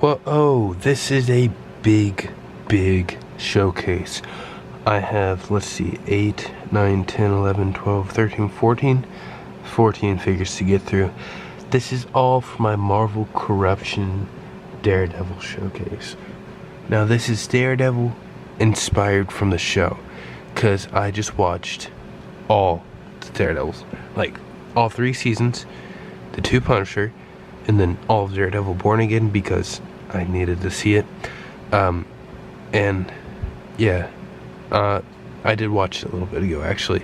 Well, oh, this is a big showcase. I have, let's see, 8, 9, 10, 11, 12, 13, 14 figures to get through. This is all for my Marvel Corruption Daredevil showcase. Now, this is Daredevil inspired from the show, because I just watched all the Daredevils, like all 3 seasons, the 2 Punisher, and then all of Daredevil Born Again, because I needed to see it. And yeah, I did watch it a little bit ago, actually.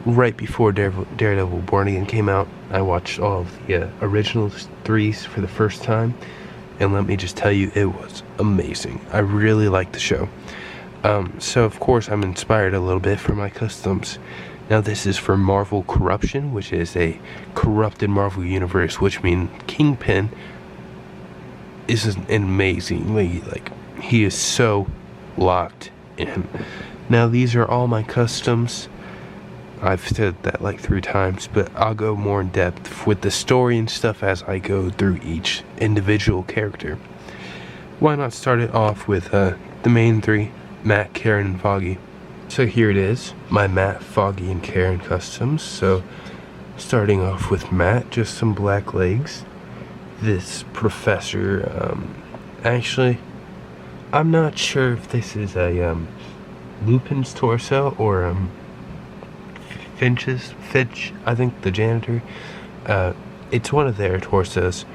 Right before Daredevil Born Again came out, I watched all of the original 3s for the first time, and let me just tell you, it was amazing. I really liked the show. So of course I'm inspired a little bit for my customs. Now this is for Marvel Corruption, which is a corrupted Marvel universe, which means Kingpin is amazingly, like, he is so locked in. Now these are all my customs. I've said that like 3 times, but I'll go more in depth with the story and stuff as I go through each individual character. Why not start it off with the main 3, Matt, Karen, and Foggy. So here it is, my Matt, Foggy, and Karen customs. So starting off with Matt, just some black legs. This professor, actually, I'm not sure if this is a Lupin's torso or Finch, I think, the janitor. It's one of their torsos.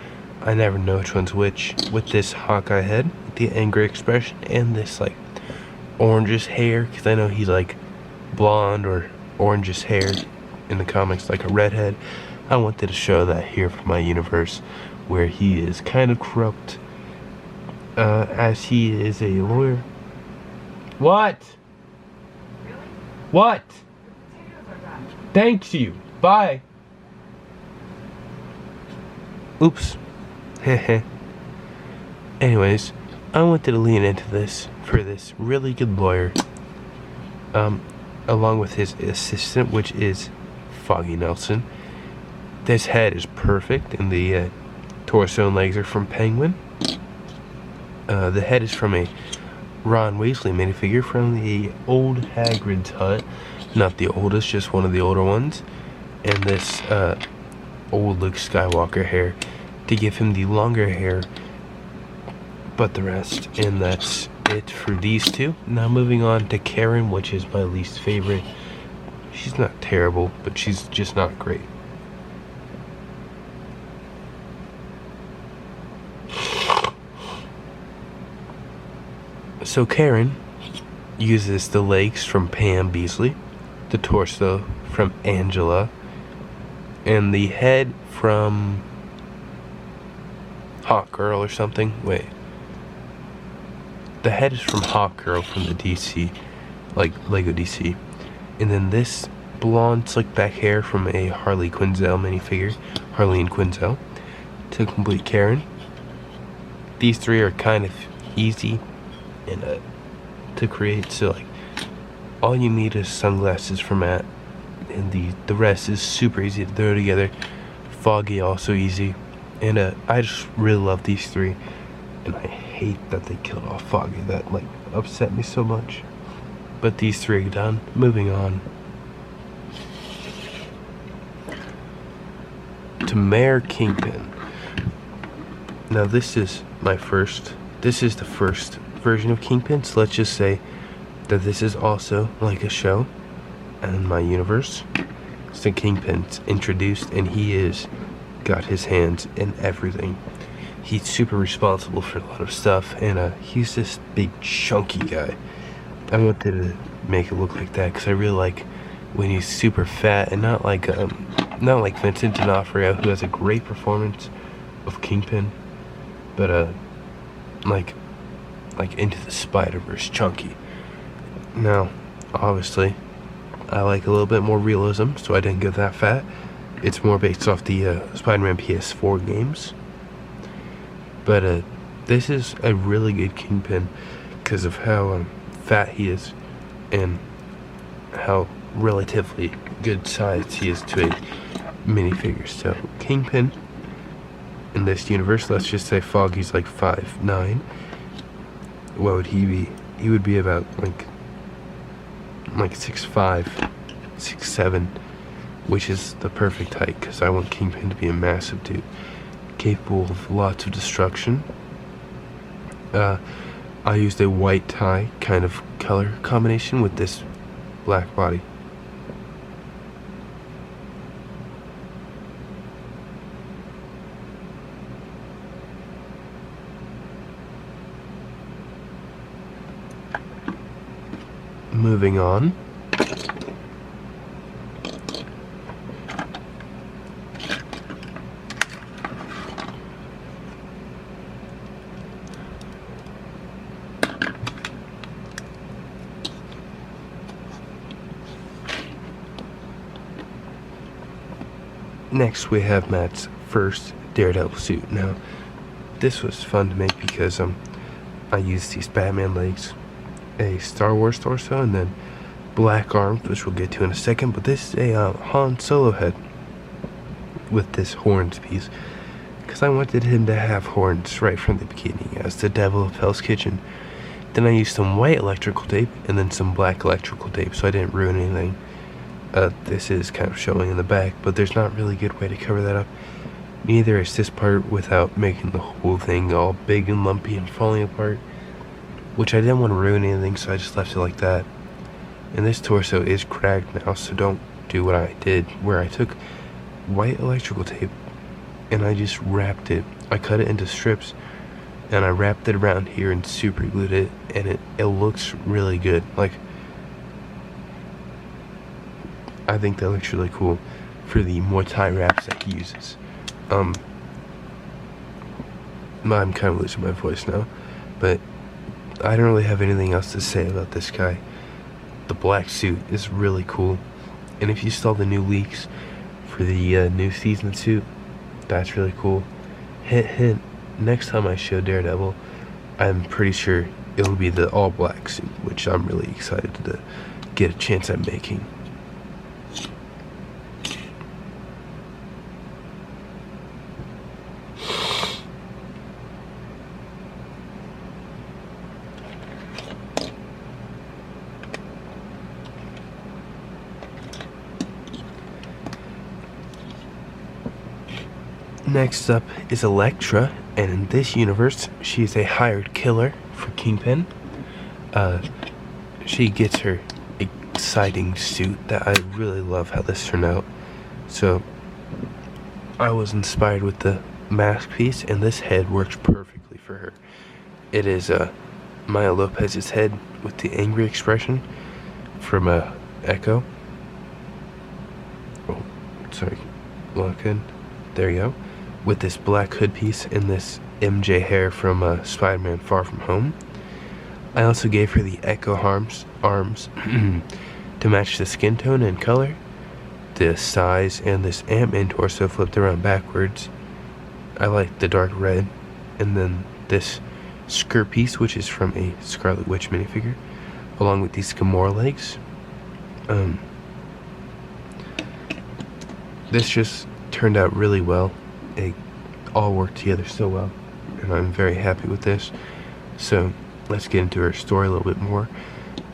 I never know which one's which. With this Hawkeye head, the angry expression, and this like orangish hair, because I know he's like blonde or orangish hair in the comics, like a redhead. I wanted to show that here for my universe, where he is kind of corrupt, as he is a lawyer. What? Really? What? The potatoes are done. Thank you. Bye. Oops. Heh. Anyways, I wanted to lean into this for this really good lawyer, along with his assistant, which is Foggy Nelson. This head is perfect, and the torso and legs are from Penguin. The head is from a Ron Weasley minifigure from the old Hagrid's hut. Not the oldest, just one of the older ones. And this old Luke Skywalker hair to give him the longer hair, but the rest. And that's it for these 2. Now moving on to Karen, which is my least favorite. She's not terrible, but she's just not great. So Karen uses the legs from Pam Beesly, the torso from Angela, and the head from Hawkgirl or something. Wait. The head is from Hawkgirl from the DC, like Lego DC. And then this blonde slick back hair from a Harley Quinzel minifigure, Harleen Quinzel, to complete Karen. These 3 are kind of easy and to create, so like all you need is sunglasses for Matt, and the rest is super easy to throw together. Foggy also easy, and I just really love these 3, and I hate that they killed off Foggy. That like upset me so much, but these 3 are done. Moving on to Mayor Kingpin. Now this is the first version of Kingpin, so let's just say that this is also like a show in my universe. So Kingpin's introduced, and he is got his hands in everything. He's super responsible for a lot of stuff, and he's this big chunky guy. I wanted to make it look like that because I really like when he's super fat, and not like Vincent D'Onofrio, who has a great performance of Kingpin, but like Into the Spider-Verse chunky. Now, obviously, I like a little bit more realism, so I didn't get that fat. It's more based off the Spider-Man PS4 games. But this is a really good Kingpin because of how fat he is and how relatively good sized he is to a minifigure. So Kingpin in this universe, let's just say Foggy's like 5'9". What would he be? He would be about like 6'5", 6'7", which is the perfect height because I want Kingpin to be a massive dude, capable of lots of destruction. I used a white tie kind of color combination with this black body. Moving on. Next we have Matt's first Daredevil suit. Now, this was fun to make because I used these Batman legs, a Star Wars torso, and then black arms, which we'll get to in a second. But this is a Han Solo head with this horns piece, because I wanted him to have horns right from the beginning as the Devil of Hell's Kitchen. Then I used some white electrical tape and then some black electrical tape so I didn't ruin anything. This is kind of showing in the back, but there's not really a good way to cover that up. Neither is this part without making the whole thing all big and lumpy and falling apart, which I didn't want to ruin anything, so I just left it like that. And this torso is cracked now, so don't do what I did, where I took white electrical tape and I just wrapped it. I cut it into strips and I wrapped it around here and super glued it, and it looks really good. Like, I think that looks really cool for the Muay Thai wraps that he uses. I'm kind of losing my voice now, but I don't really have anything else to say about this guy. The black suit is really cool, and if you saw the new leaks for the new season suit, that's really cool. Hint, hint, next time I show Daredevil, I'm pretty sure it'll be the all black suit, which I'm really excited to get a chance at making. Next up is Elektra, and in this universe, she's a hired killer for Kingpin. She gets her exciting suit that I really love how this turned out. So, I was inspired with the mask piece, and this head works perfectly for her. It is Maya Lopez's head with the angry expression from Echo. Oh, sorry. Look in. There you go. With this black hood piece and this MJ hair from Spider-Man Far From Home. I also gave her the Echo arms to match the skin tone and color, the size, and this Ant-Man torso flipped around backwards. I like the dark red, and then this skirt piece, which is from a Scarlet Witch minifigure, along with these Gamora legs. This just turned out really well. It all worked together so well, and I'm very happy with this. So let's get into her story a little bit more.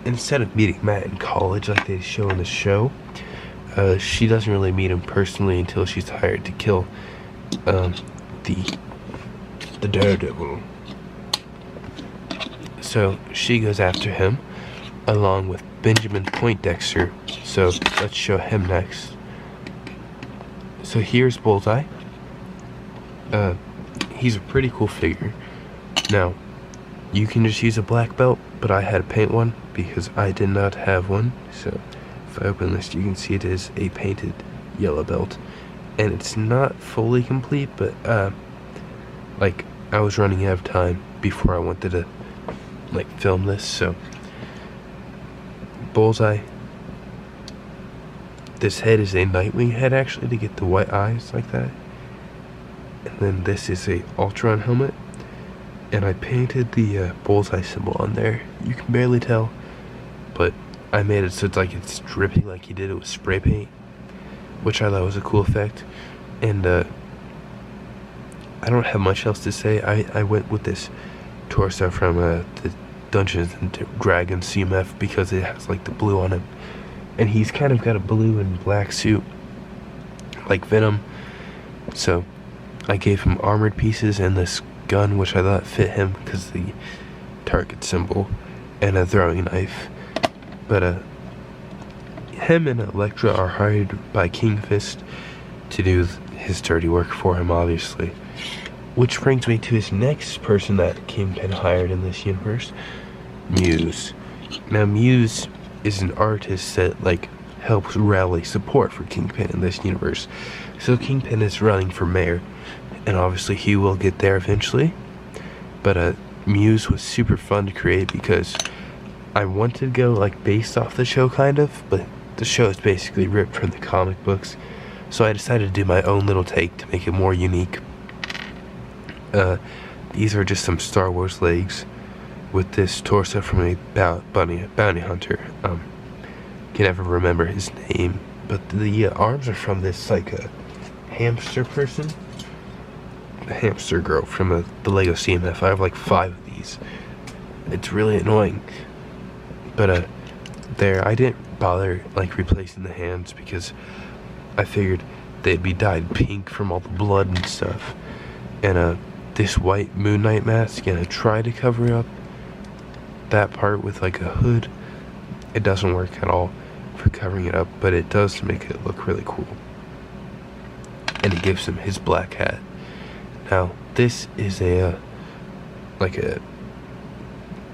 Instead of meeting Matt in college like they show in the show, she doesn't really meet him personally until she's hired to kill the Daredevil. So she goes after him along with Benjamin Poindexter. So let's show him next. So here's Bullseye. He's a pretty cool figure. Now, you can just use a black belt, but I had to paint one because I did not have one. So if I open this, you can see it is a painted yellow belt, and it's not fully complete, but like, I was running out of time before I wanted to like film this. So Bullseye, this head is a Nightwing head actually, to get the white eyes like that. And then this is a Ultron helmet, and I painted the Bullseye symbol on there. You can barely tell, but I made it so it's like it's dripping like he did it with spray paint, which I thought was a cool effect. And I I don't have much else to say. I went with this torso from the Dungeons and Dragons CMF because it has like the blue on him, and he's kind of got a blue and black suit like Venom. So I gave him armored pieces and this gun, which I thought fit him because the target symbol, and a throwing knife. But him and Elektra are hired by King Fist to do his dirty work for him, obviously. Which brings me to his next person that Kingpin hired in this universe, Muse. Now Muse is an artist that like helps rally support for Kingpin in this universe. So Kingpin is running for mayor, and obviously he will get there eventually. But Muse was super fun to create because I wanted to go like based off the show kind of, but the show is basically ripped from the comic books. So I decided to do my own little take to make it more unique. These are just some Star Wars legs with this torso from a bounty hunter. Can never remember his name, but the arms are from this like a hamster person, a hamster girl from the Lego CMF. I have like 5 of these. It's really annoying, but there I didn't bother like replacing the hands because I figured they'd be dyed pink from all the blood and stuff, and this white Moon Knight mask, and I tried to cover up that part with like a hood. It doesn't work at all for covering it up, but it does make it look really cool. And it gives him his black hat. Now this is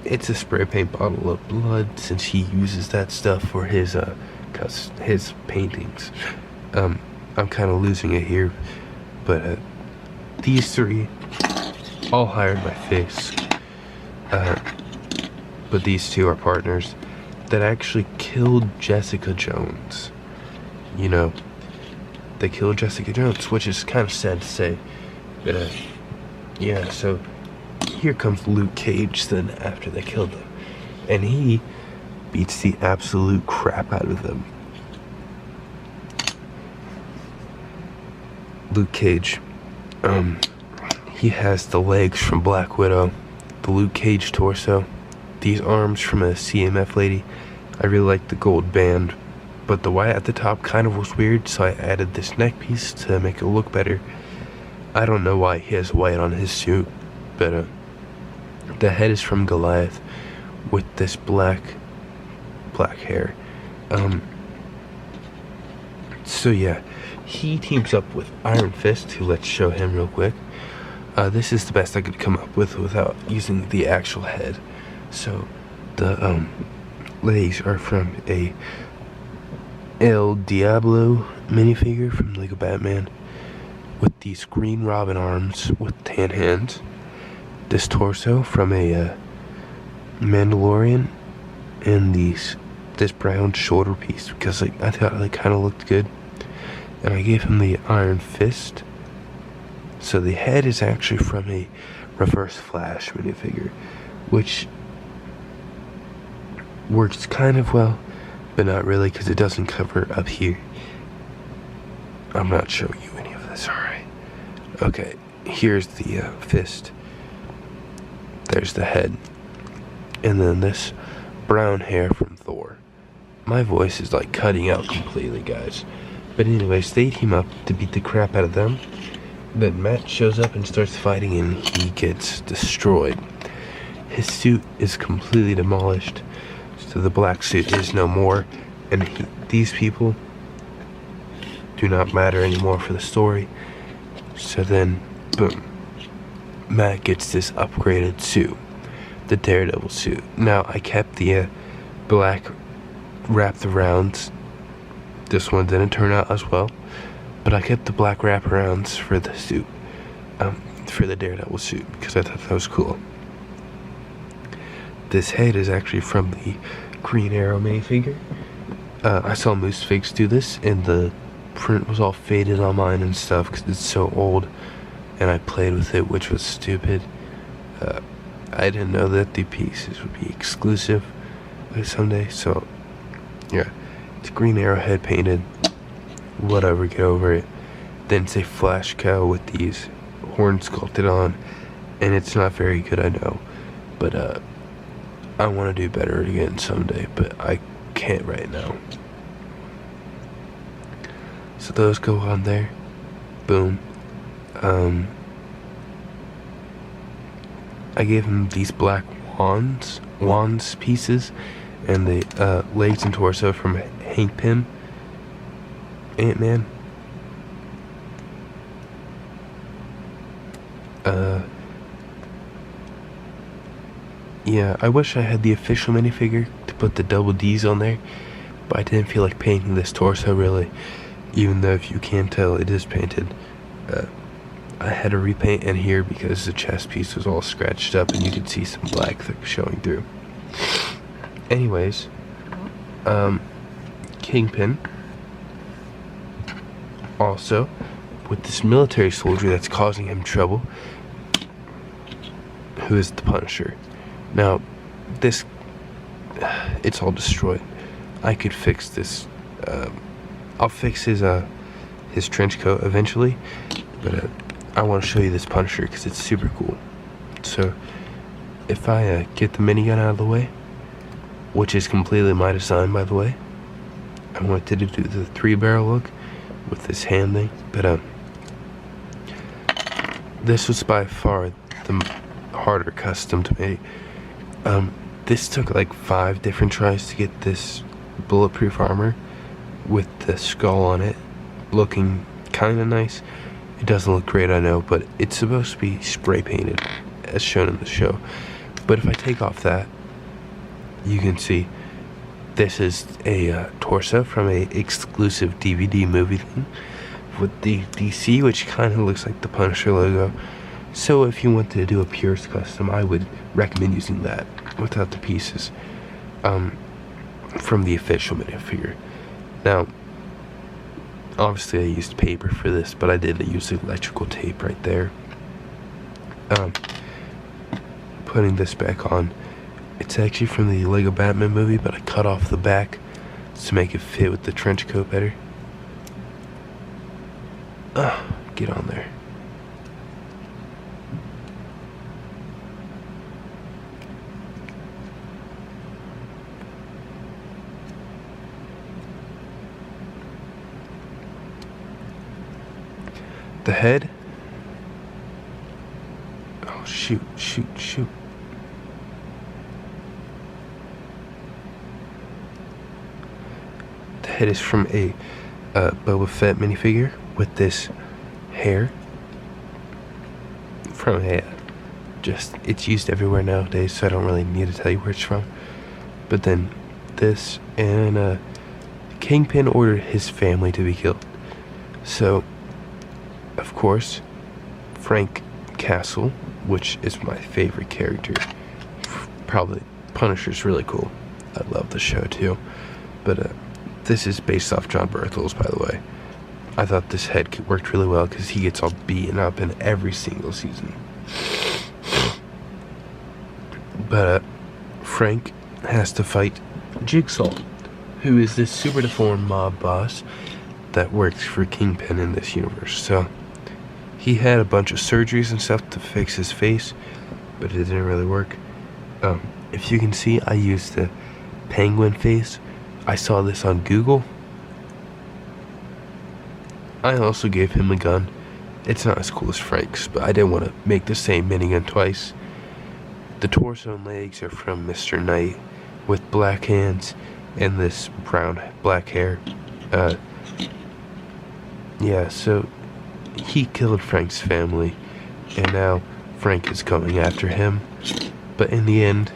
it's a spray paint bottle of blood, since he uses that stuff for his paintings. I'm kind of losing it here, but these 3 all hired by Fist, but these 2 are partners that actually killed Jessica Jones. You know, they killed Jessica Jones, which is kind of sad to say, but yeah. So here comes Luke Cage then after they killed them, and he beats the absolute crap out of them. Luke Cage, he has the legs from Black Widow, the Luke Cage torso, these arms from a CMF lady. I really like the gold band, but the white at the top kind of was weird, so I added this neck piece to make it look better. I don't know why he has white on his suit, but the head is from Goliath with this black hair. So yeah, he teams up with Iron Fist, who let's show him real quick. This is the best I could come up with without using the actual head. So the legs are from a El Diablo minifigure from Lego Batman, with these green Robin arms with tan hands. This torso from a Mandalorian, and this brown shoulder piece because I thought it kind of looked good. And I gave him the Iron Fist. So the head is actually from a Reverse Flash minifigure, which works kind of well, but not really because it doesn't cover up here. I'm not showing you any of this, alright. Okay, here's the fist. There's the head. And then this brown hair from Thor. My voice is like cutting out completely, guys. But anyways, they team up to beat the crap out of them. Then Matt shows up and starts fighting, and he gets destroyed. His suit is completely demolished, so the black suit is no more, and these people do not matter anymore for the story. So then, boom, Matt gets this upgraded suit, the Daredevil suit. Now, I kept the black wrapped arounds. This one didn't turn out as well, but I kept the black wraparounds for the suit, for the Daredevil suit, because I thought that was cool. This head is actually from the Green Arrow minifigure. I saw Moose Figs do this, and the print was all faded on mine and stuff because it's so old, and I played with it, which was stupid. I didn't know that the pieces would be exclusive someday, so yeah. It's Green Arrow head painted. Whatever, get over it. Then it's a Flash cow with these horn sculpted on, and it's not very good, I know, but I want to do better again someday, but I can't right now. So those go on there. Boom. I gave him these black wands pieces, and the legs and torso from Hank Pym, Ant-Man. Yeah, I wish I had the official minifigure to put the double D's on there, but I didn't feel like painting this torso really, even though if you can tell it is painted. I had to repaint in here because the chest piece was all scratched up and you could see some black showing through. Anyways, Kingpin, also with this military soldier that's causing him trouble, who is the Punisher. Now, this, it's all destroyed. I could fix this. I'll fix his trench coat eventually, but I want to show you this Punisher because it's super cool. So, if I get the minigun out of the way, which is completely my design, by the way, I wanted to do the 3-barrel look with this hand thing, but this was by far the harder custom to make. This took like 5 different tries to get this bulletproof armor with the skull on it looking kind of nice. It doesn't look great, I know, but it's supposed to be spray painted as shown in the show. But if I take off that, you can see this is a torso from a exclusive DVD movie thing with the DC, which kind of looks like the Punisher logo. So if you wanted to do a purist custom, I would recommend using that without the pieces from the official minifigure. Now, obviously I used paper for this, but I did use electrical tape right there. Putting this back on, it's actually from the Lego Batman movie, but I cut off the back to make it fit with the trench coat better. Get on there. The head. Oh, shoot. The head is from a Boba Fett minifigure with this hair from a it's used everywhere nowadays, so I don't really need to tell you where it's from. But then this, and Kingpin ordered his family to be killed. So of course, Frank Castle, which is my favorite character. Probably Punisher's really cool. I love the show too. But this is based off John Berthel's, by the way. I thought this head worked really well because he gets all beaten up in every single season. But Frank has to fight Jigsaw, who is this super deformed mob boss that works for Kingpin in this universe. So he had a bunch of surgeries and stuff to fix his face, but it didn't really work. If you can see, I used the penguin face. I saw this on Google. I also gave him a gun. It's not as cool as Frank's, but I didn't want to make the same minigun twice. The torso and legs are from Mr. Knight with black hands and this black hair. Yeah, so he killed Frank's family, and now Frank is coming after him. But in the end,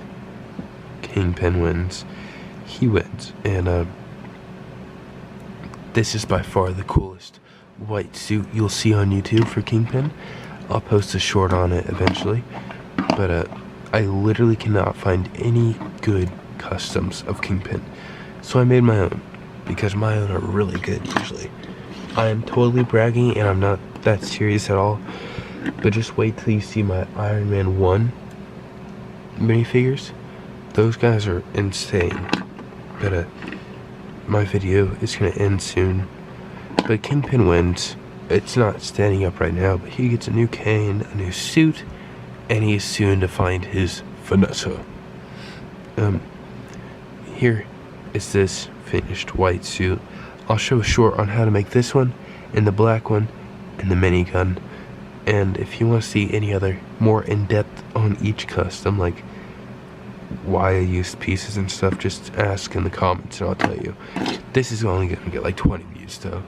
Kingpin wins. He wins, and this is by far the coolest white suit you'll see on YouTube for Kingpin. I'll post a short on it eventually, but I literally cannot find any good customs of Kingpin, so I made my own, because my own are really good usually. I am totally bragging, and I'm not that serious at all, but just wait till you see my Iron Man 1 minifigures. Those guys are insane. But my video is gonna end soon. But Kingpin wins. it's not standing up right now, but he gets a new cane, a new suit, and he is soon to find his Vanessa. Here is this finished white suit. I'll show a short on how to make this one, and the black one, and the minigun. And if you want to see any other more in-depth on each custom, like why I used pieces and stuff, just ask in the comments and I'll tell you. This is only gonna get like 20 views though.